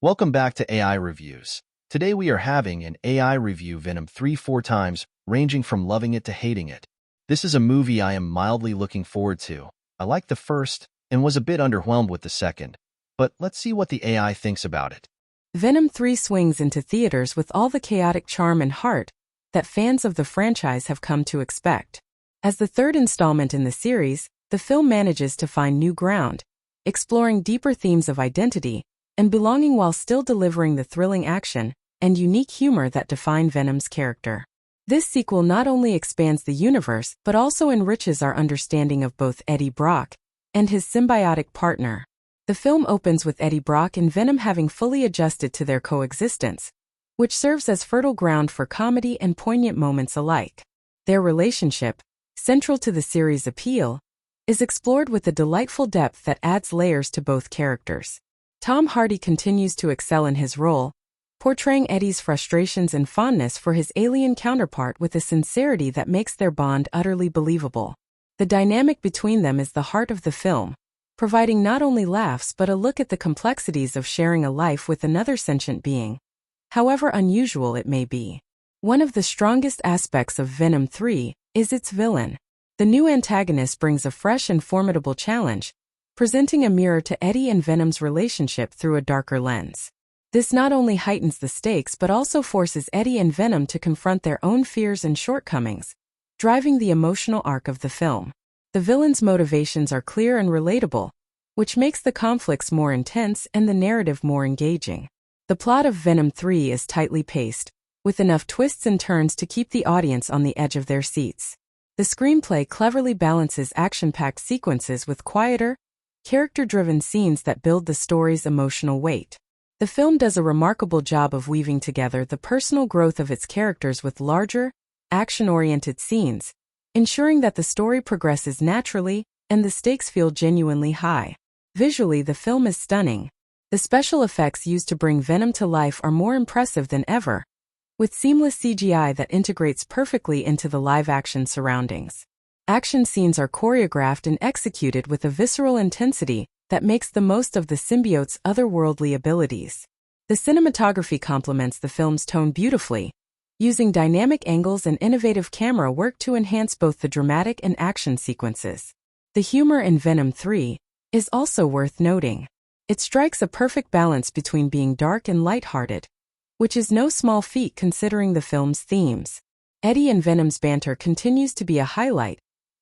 Welcome back to AI Reviews. Today we are having an AI review Venom 3-4 times, ranging from loving it to hating it. This is a movie I am mildly looking forward to. I liked the first and was a bit underwhelmed with the second, but let's see what the AI thinks about it. Venom 3 swings into theaters with all the chaotic charm and heart that fans of the franchise have come to expect. As the third installment in the series, the film manages to find new ground, exploring deeper themes of identity and belonging while still delivering the thrilling action and unique humor that define Venom's character. This sequel not only expands the universe but also enriches our understanding of both Eddie Brock and his symbiotic partner. The film opens with Eddie Brock and Venom having fully adjusted to their coexistence, which serves as fertile ground for comedy and poignant moments alike. Their relationship, central to the series' appeal, is explored with a delightful depth that adds layers to both characters. Tom Hardy continues to excel in his role, portraying Eddie's frustrations and fondness for his alien counterpart with a sincerity that makes their bond utterly believable. The dynamic between them is the heart of the film, providing not only laughs but a look at the complexities of sharing a life with another sentient being, however unusual it may be. One of the strongest aspects of Venom 3 is its villain. The new antagonist brings a fresh and formidable challenge, presenting a mirror to Eddie and Venom's relationship through a darker lens. This not only heightens the stakes but also forces Eddie and Venom to confront their own fears and shortcomings, driving the emotional arc of the film. The villain's motivations are clear and relatable, which makes the conflicts more intense and the narrative more engaging. The plot of Venom 3 is tightly paced, with enough twists and turns to keep the audience on the edge of their seats. The screenplay cleverly balances action-packed sequences with quieter, character-driven scenes that build the story's emotional weight. The film does a remarkable job of weaving together the personal growth of its characters with larger, action-oriented scenes, ensuring that the story progresses naturally and the stakes feel genuinely high. Visually, the film is stunning. The special effects used to bring Venom to life are more impressive than ever, with seamless CGI that integrates perfectly into the live-action surroundings. Action scenes are choreographed and executed with a visceral intensity that makes the most of the symbiote's otherworldly abilities. The cinematography complements the film's tone beautifully, using dynamic angles and innovative camera work to enhance both the dramatic and action sequences. The humor in Venom 3 is also worth noting. It strikes a perfect balance between being dark and lighthearted, which is no small feat considering the film's themes. Eddie and Venom's banter continues to be a highlight,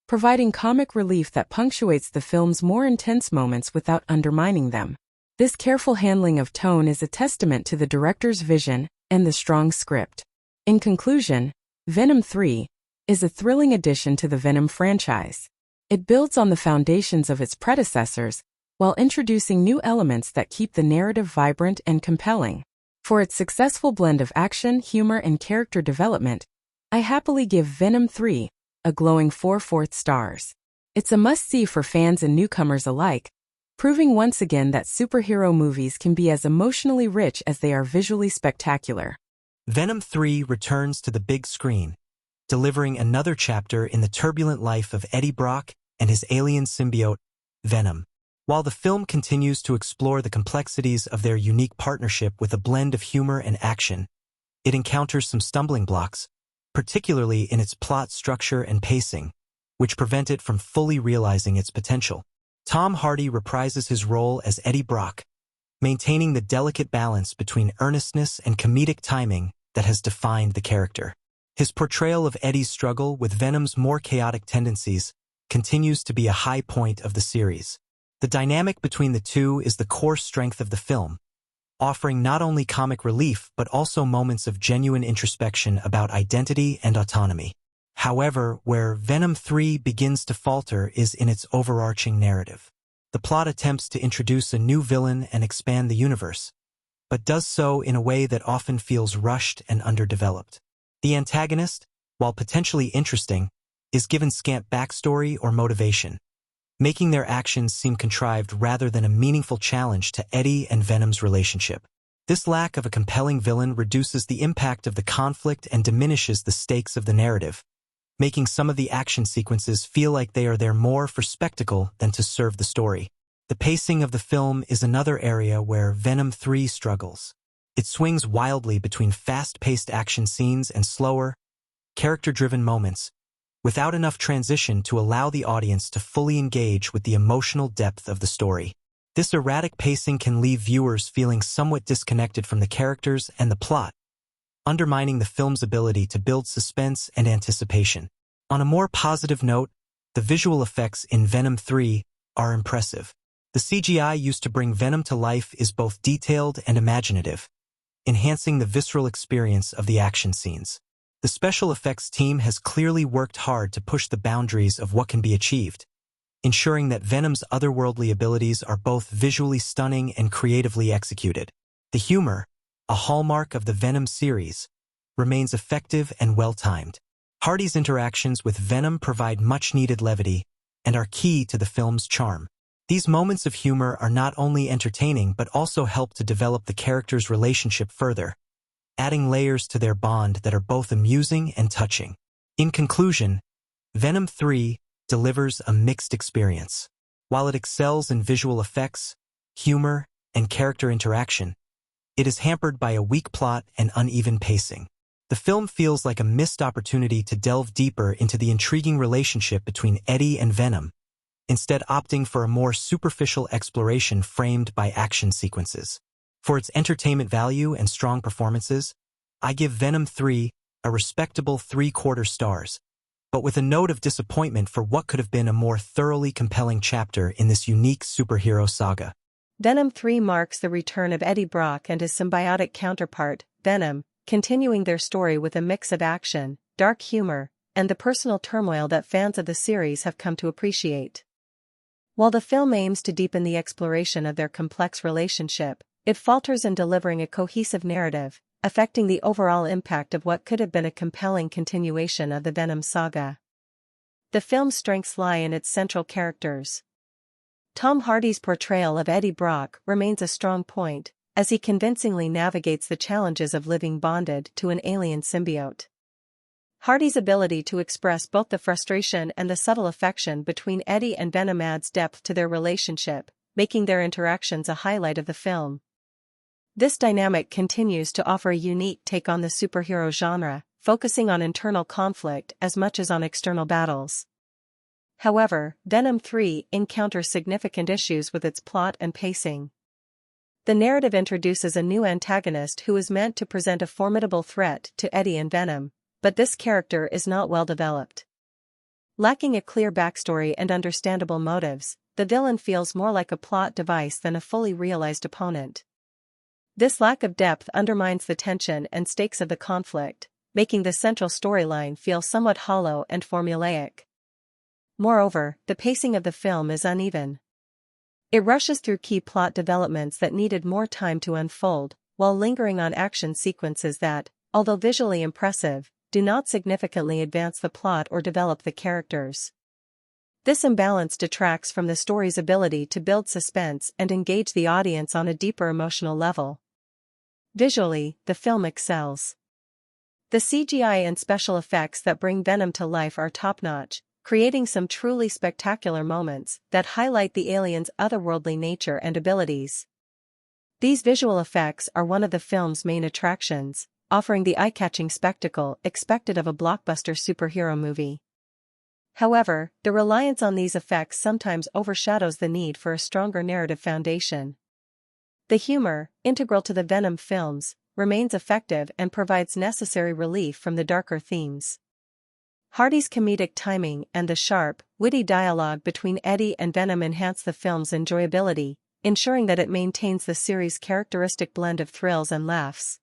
providing comic relief that punctuates the film's more intense moments without undermining them. This careful handling of tone is a testament to the director's vision and the strong script. In conclusion, Venom 3 is a thrilling addition to the Venom franchise. It builds on the foundations of its predecessors, while introducing new elements that keep the narrative vibrant and compelling. For its successful blend of action, humor, and character development, I happily give Venom 3 a glowing 4/4 stars. It's a must-see for fans and newcomers alike, proving once again that superhero movies can be as emotionally rich as they are visually spectacular. Venom 3 returns to the big screen, delivering another chapter in the turbulent life of Eddie Brock and his alien symbiote, Venom. While the film continues to explore the complexities of their unique partnership with a blend of humor and action, it encounters some stumbling blocks, particularly in its plot structure and pacing, which prevent it from fully realizing its potential. Tom Hardy reprises his role as Eddie Brock, maintaining the delicate balance between earnestness and comedic timing that has defined the character. His portrayal of Eddie's struggle with Venom's more chaotic tendencies continues to be a high point of the series. The dynamic between the two is the core strength of the film, offering not only comic relief but also moments of genuine introspection about identity and autonomy. However, where Venom 3 begins to falter is in its overarching narrative. The plot attempts to introduce a new villain and expand the universe, but does so in a way that often feels rushed and underdeveloped. The antagonist, while potentially interesting, is given scant backstory or motivation, making their actions seem contrived rather than a meaningful challenge to Eddie and Venom's relationship. This lack of a compelling villain reduces the impact of the conflict and diminishes the stakes of the narrative, making some of the action sequences feel like they are there more for spectacle than to serve the story. The pacing of the film is another area where Venom 3 struggles. It swings wildly between fast-paced action scenes and slower, character-driven moments, without enough transition to allow the audience to fully engage with the emotional depth of the story. This erratic pacing can leave viewers feeling somewhat disconnected from the characters and the plot, undermining the film's ability to build suspense and anticipation. On a more positive note, the visual effects in Venom 3 are impressive. The CGI used to bring Venom to life is both detailed and imaginative, enhancing the visceral experience of the action scenes. The special effects team has clearly worked hard to push the boundaries of what can be achieved, ensuring that Venom's otherworldly abilities are both visually stunning and creatively executed. The humor, a hallmark of the Venom series, remains effective and well-timed. Hardy's interactions with Venom provide much-needed levity and are key to the film's charm. These moments of humor are not only entertaining but also help to develop the characters' relationship further, adding layers to their bond that are both amusing and touching. In conclusion, Venom 3 delivers a mixed experience. While it excels in visual effects, humor, and character interaction, it is hampered by a weak plot and uneven pacing. The film feels like a missed opportunity to delve deeper into the intriguing relationship between Eddie and Venom, instead opting for a more superficial exploration framed by action sequences. For its entertainment value and strong performances, I give Venom 3 a respectable 3/4 stars, but with a note of disappointment for what could have been a more thoroughly compelling chapter in this unique superhero saga. Venom 3 marks the return of Eddie Brock and his symbiotic counterpart, Venom, continuing their story with a mix of action, dark humor, and the personal turmoil that fans of the series have come to appreciate. While the film aims to deepen the exploration of their complex relationship, it falters in delivering a cohesive narrative, affecting the overall impact of what could have been a compelling continuation of the Venom saga. The film's strengths lie in its central characters. Tom Hardy's portrayal of Eddie Brock remains a strong point, as he convincingly navigates the challenges of living bonded to an alien symbiote. Hardy's ability to express both the frustration and the subtle affection between Eddie and Venom adds depth to their relationship, making their interactions a highlight of the film. This dynamic continues to offer a unique take on the superhero genre, focusing on internal conflict as much as on external battles. However, Venom 3 encounters significant issues with its plot and pacing. The narrative introduces a new antagonist who is meant to present a formidable threat to Eddie and Venom, but this character is not well developed. Lacking a clear backstory and understandable motives, the villain feels more like a plot device than a fully realized opponent. This lack of depth undermines the tension and stakes of the conflict, making the central storyline feel somewhat hollow and formulaic. Moreover, the pacing of the film is uneven. It rushes through key plot developments that needed more time to unfold, while lingering on action sequences that, although visually impressive, do not significantly advance the plot or develop the characters. This imbalance detracts from the story's ability to build suspense and engage the audience on a deeper emotional level. Visually, the film excels. The CGI and special effects that bring Venom to life are top-notch, creating some truly spectacular moments that highlight the alien's otherworldly nature and abilities. These visual effects are one of the film's main attractions, offering the eye-catching spectacle expected of a blockbuster superhero movie. However, the reliance on these effects sometimes overshadows the need for a stronger narrative foundation. The humor, integral to the Venom films, remains effective and provides necessary relief from the darker themes. Hardy's comedic timing and the sharp, witty dialogue between Eddie and Venom enhance the film's enjoyability, ensuring that it maintains the series' characteristic blend of thrills and laughs.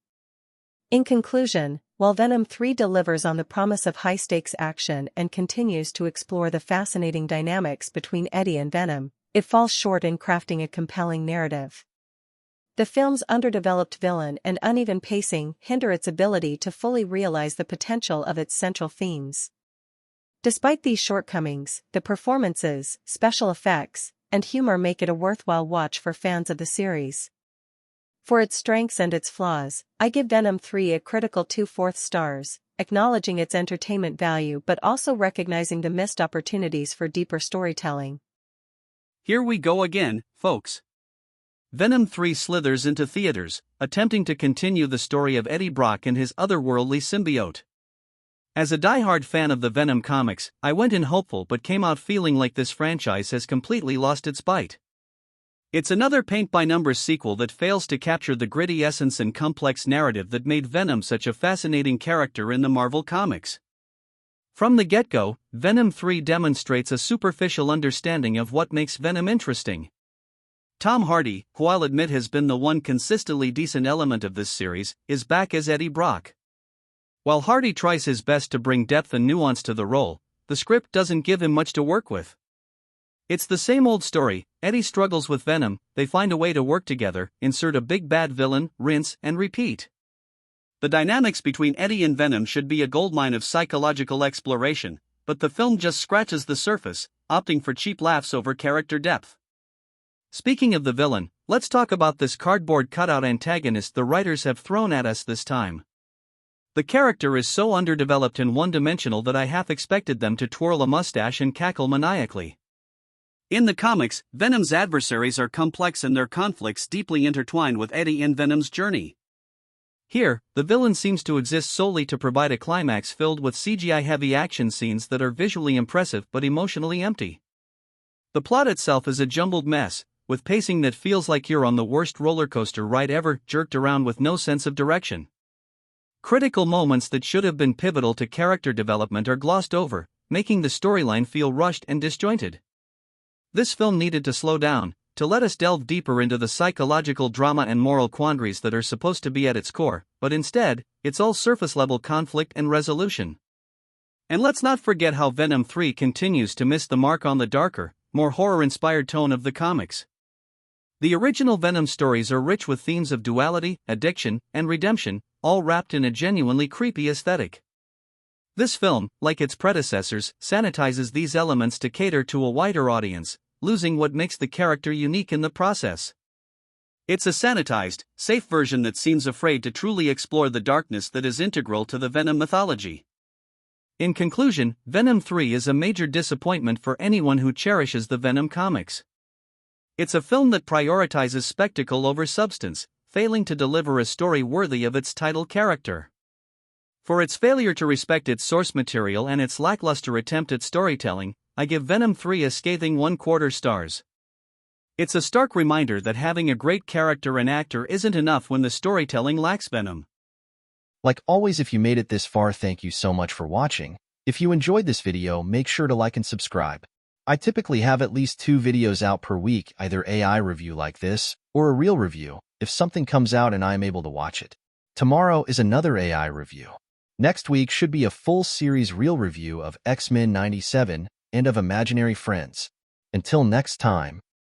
In conclusion, while Venom 3 delivers on the promise of high-stakes action and continues to explore the fascinating dynamics between Eddie and Venom, it falls short in crafting a compelling narrative. The film's underdeveloped villain and uneven pacing hinder its ability to fully realize the potential of its central themes. Despite these shortcomings, the performances, special effects, and humor make it a worthwhile watch for fans of the series. For its strengths and its flaws, I give Venom 3 a critical 2/4 stars, acknowledging its entertainment value but also recognizing the missed opportunities for deeper storytelling. Here we go again, folks. Venom 3 slithers into theaters, attempting to continue the story of Eddie Brock and his otherworldly symbiote. As a diehard fan of the Venom comics, I went in hopeful but came out feeling like this franchise has completely lost its bite. It's another paint-by-numbers sequel that fails to capture the gritty essence and complex narrative that made Venom such a fascinating character in the Marvel comics. From the get-go, Venom 3 demonstrates a superficial understanding of what makes Venom interesting. Tom Hardy, who I'll admit has been the one consistently decent element of this series, is back as Eddie Brock. While Hardy tries his best to bring depth and nuance to the role, the script doesn't give him much to work with. It's the same old story. Eddie struggles with Venom, they find a way to work together, insert a big bad villain, rinse and repeat. The dynamics between Eddie and Venom should be a goldmine of psychological exploration, but the film just scratches the surface, opting for cheap laughs over character depth. Speaking of the villain, let's talk about this cardboard cutout antagonist the writers have thrown at us this time. The character is so underdeveloped and one-dimensional that I half expected them to twirl a mustache and cackle maniacally. In the comics, Venom's adversaries are complex and their conflicts deeply intertwined with Eddie and Venom's journey. Here, the villain seems to exist solely to provide a climax filled with CGI-heavy action scenes that are visually impressive but emotionally empty. The plot itself is a jumbled mess, with pacing that feels like you're on the worst roller coaster ride ever, jerked around with no sense of direction. Critical moments that should have been pivotal to character development are glossed over, making the storyline feel rushed and disjointed. This film needed to slow down, to let us delve deeper into the psychological drama and moral quandaries that are supposed to be at its core, but instead, it's all surface-level conflict and resolution. And let's not forget how Venom 3 continues to miss the mark on the darker, more horror-inspired tone of the comics. The original Venom stories are rich with themes of duality, addiction, and redemption, all wrapped in a genuinely creepy aesthetic. This film, like its predecessors, sanitizes these elements to cater to a wider audience, losing what makes the character unique in the process. It's a sanitized, safe version that seems afraid to truly explore the darkness that is integral to the Venom mythology. In conclusion, Venom 3 is a major disappointment for anyone who cherishes the Venom comics. It's a film that prioritizes spectacle over substance, failing to deliver a story worthy of its title character. For its failure to respect its source material and its lackluster attempt at storytelling, I give Venom 3 a scathing 1/4 stars. It's a stark reminder that having a great character and actor isn't enough when the storytelling lacks Venom. Like always, if you made it this far, thank you so much for watching. If you enjoyed this video, make sure to like and subscribe. I typically have at least 2 videos out per week, either AI review like this, or a real review, if something comes out and I am able to watch it. Tomorrow is another AI review. Next week should be a full series real review of X-Men '97 and of Imaginary Friends. Until next time.